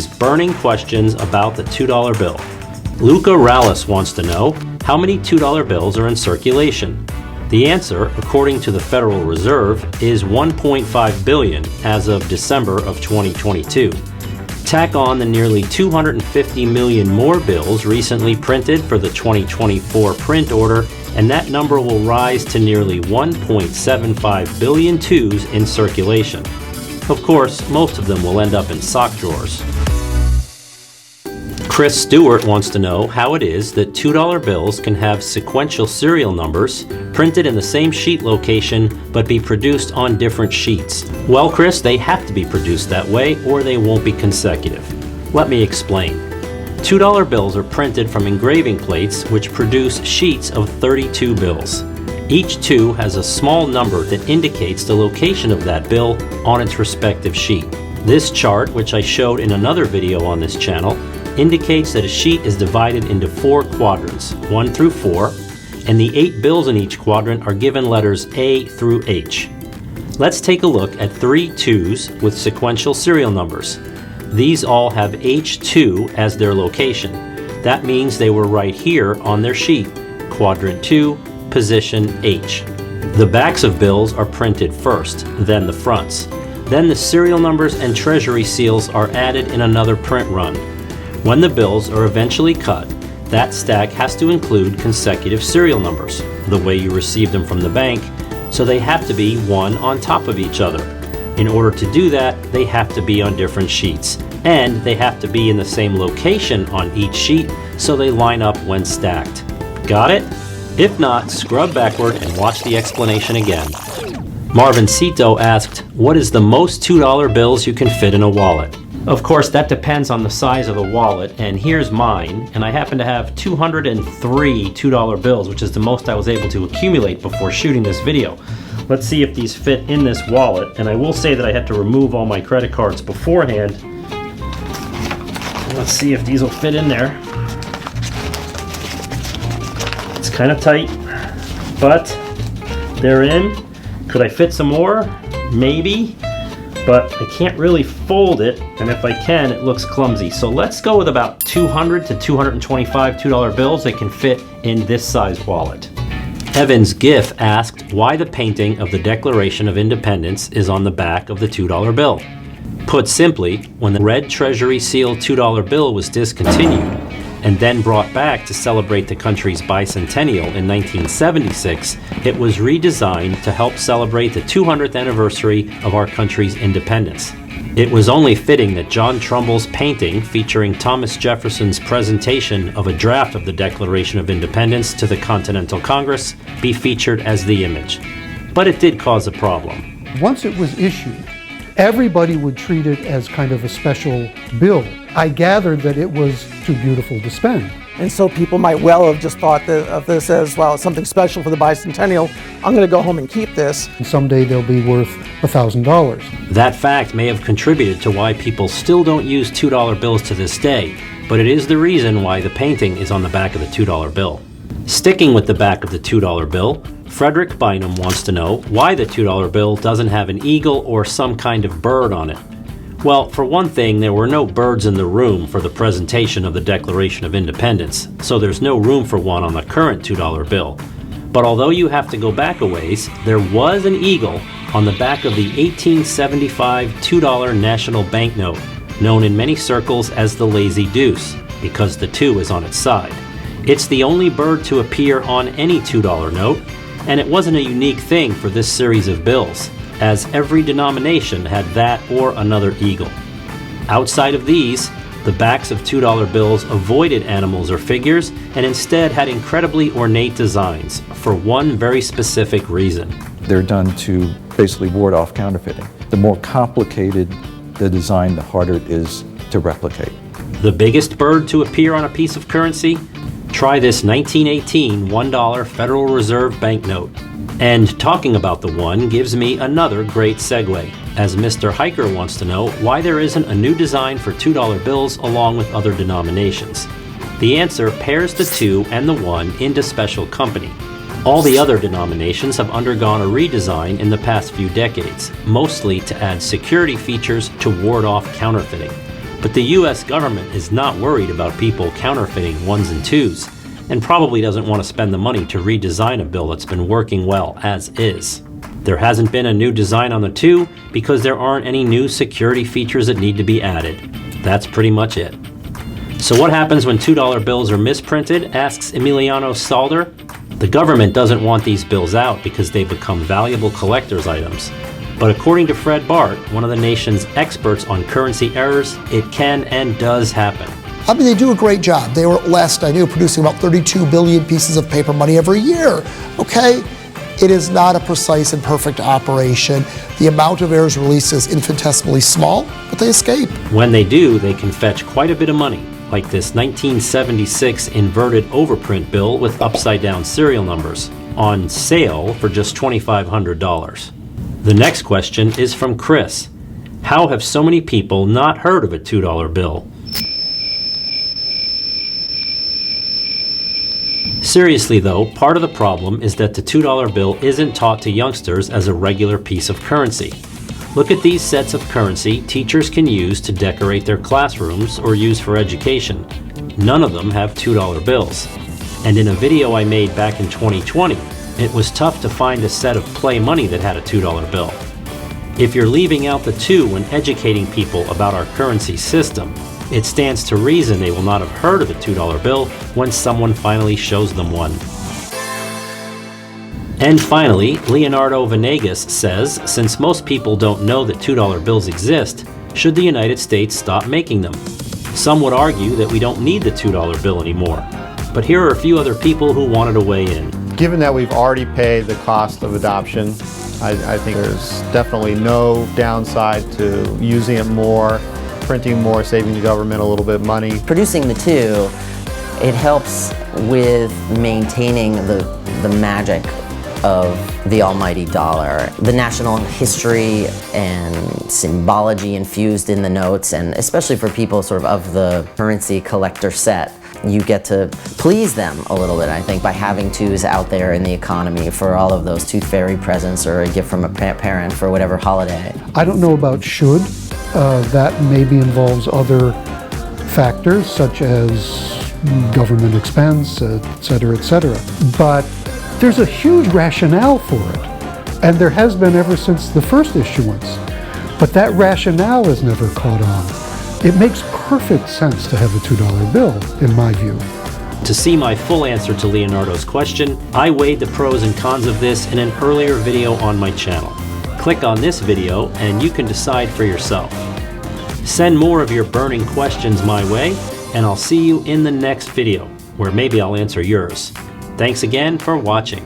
these burning questions about the $2 bill. Luca Rallis wants to know, how many $2 bills are in circulation? The answer, according to the Federal Reserve, is 1.5 billion as of December of 2022. Tack on the nearly 250 million more bills recently printed for the 2024 print order, and that number will rise to nearly 1.75 billion twos in circulation. Of course, most of them will end up in sock drawers. Chris Stewart wants to know how it is that $2 bills can have sequential serial numbers printed in the same sheet location but be produced on different sheets. Well, Chris, they have to be produced that way or they won't be consecutive. Let me explain. $2 bills are printed from engraving plates which produce sheets of 32 bills. Each 2 has a small number that indicates the location of that bill on its respective sheet. This chart, which I showed in another video on this channel, indicates that a sheet is divided into 4 quadrants, 1 through 4, and the 8 bills in each quadrant are given letters A through H. Let's take a look at 3 2s with sequential serial numbers. These all have H2 as their location. That means they were right here on their sheet, quadrant 2, position H. The backs of bills are printed first, then the fronts. Then the serial numbers and treasury seals are added in another print run. When the bills are eventually cut, that stack has to include consecutive serial numbers, the way you receive them from the bank, so they have to be one on top of each other. In order to do that, they have to be on different sheets, and they have to be in the same location on each sheet so they line up when stacked. Got it? If not, scrub backward and watch the explanation again. Marvin Cito asked, what is the most $2 bills you can fit in a wallet? Of course, that depends on the size of the wallet, and here's mine, and I happen to have 203 $2 bills, which is the most I was able to accumulate before shooting this video. Let's see if these fit in this wallet, and I will say that I had to remove all my credit cards beforehand. Let's see if these will fit in there. It's kind of tight, but they're in. Could I fit some more? Maybe. But I can't really fold it, and if I can, it looks clumsy. So let's go with about 200 to 225 $2 bills that can fit in this size wallet. Evans Giff asked why the painting of the Declaration of Independence is on the back of the $2 bill. Put simply, when the red Treasury seal $2 bill was discontinued and then brought back to celebrate the country's bicentennial in 1976, it was redesigned to help celebrate the 200th anniversary of our country's independence. It was only fitting that John Trumbull's painting featuring Thomas Jefferson's presentation of a draft of the Declaration of Independence to the Continental Congress be featured as the image. But it did cause a problem. Once it was issued, everybody would treat it as kind of a special bill. I gathered that it was too beautiful to spend. And so people might well have just thought of this as, well, it's something special for the bicentennial. I'm going to go home and keep this. And someday they'll be worth $1,000. That fact may have contributed to why people still don't use $2 bills to this day, but it is the reason why the painting is on the back of the $2 bill. Sticking with the back of the $2 bill, Frederick Bynum wants to know why the $2 bill doesn't have an eagle or some kind of bird on it. Well, for one thing, there were no birds in the room for the presentation of the Declaration of Independence, so there's no room for one on the current $2 bill. But although you have to go back a ways, there was an eagle on the back of the 1875 $2 national banknote, known in many circles as the Lazy Deuce, because the 2 is on its side. It's the only bird to appear on any $2 note, and it wasn't a unique thing for this series of bills, as every denomination had that or another eagle. Outside of these, the backs of $2 bills avoided animals or figures and instead had incredibly ornate designs for one very specific reason. They're done to basically ward off counterfeiting. The more complicated the design, the harder it is to replicate. The biggest bird to appear on a piece of currency? Try this 1918 $1 Federal Reserve banknote. And talking about the one gives me another great segue, as Mr. Hiker wants to know why there isn't a new design for $2 bills along with other denominations. The answer pairs the 2 and the 1 into special company. All the other denominations have undergone a redesign in the past few decades, mostly to add security features to ward off counterfeiting. But the US government is not worried about people counterfeiting ones and twos, and probably doesn't want to spend the money to redesign a bill that's been working well as is. There hasn't been a new design on the 2 because there aren't any new security features that need to be added. That's pretty much it. So what happens when $2 bills are misprinted, asks Emiliano Salder. The government doesn't want these bills out because they become valuable collector's items. But according to Fred Bart, one of the nation's experts on currency errors, it can and does happen. I mean, they do a great job. They were, last I knew, producing about 32 billion pieces of paper money every year, okay? It is not a precise and perfect operation. The amount of errors released is infinitesimally small, but they escape. When they do, they can fetch quite a bit of money, like this 1976 inverted overprint bill with upside-down serial numbers, on sale for just $2,500. The next question is from Chris. How have so many people not heard of a $2 bill? Seriously though, part of the problem is that the $2 bill isn't taught to youngsters as a regular piece of currency. Look at these sets of currency teachers can use to decorate their classrooms or use for education. None of them have $2 bills. And in a video I made back in 2020, it was tough to find a set of play money that had a $2 bill. If you're leaving out the 2 when educating people about our currency system, it stands to reason they will not have heard of the $2 bill when someone finally shows them one. And finally, Leonardo Venegas says, since most people don't know that $2 bills exist, should the United States stop making them? Some would argue that we don't need the $2 bill anymore. But here are a few other people who wanted to weigh in. Given that we've already paid the cost of adoption, I think there's definitely no downside to using it more, printing more, saving the government a little bit of money. Producing the 2, it helps with maintaining the magic of the almighty dollar. The national history and symbology infused in the notes, and especially for people sort of the currency collector set, you get to please them a little bit, I think, by having 2s out there in the economy for all of those tooth fairy presents or a gift from a parent for whatever holiday. I don't know about should. That maybe involves other factors such as government expense, et cetera, but there's a huge rationale for it, and there has been ever since the first issuance, but that rationale is never caught on. It makes perfect sense to have a $2 bill, in my view. To see my full answer to Leonardo's question, I weighed the pros and cons of this in an earlier video on my channel. Click on this video and you can decide for yourself. Send more of your burning questions my way, and I'll see you in the next video, where maybe I'll answer yours. Thanks again for watching.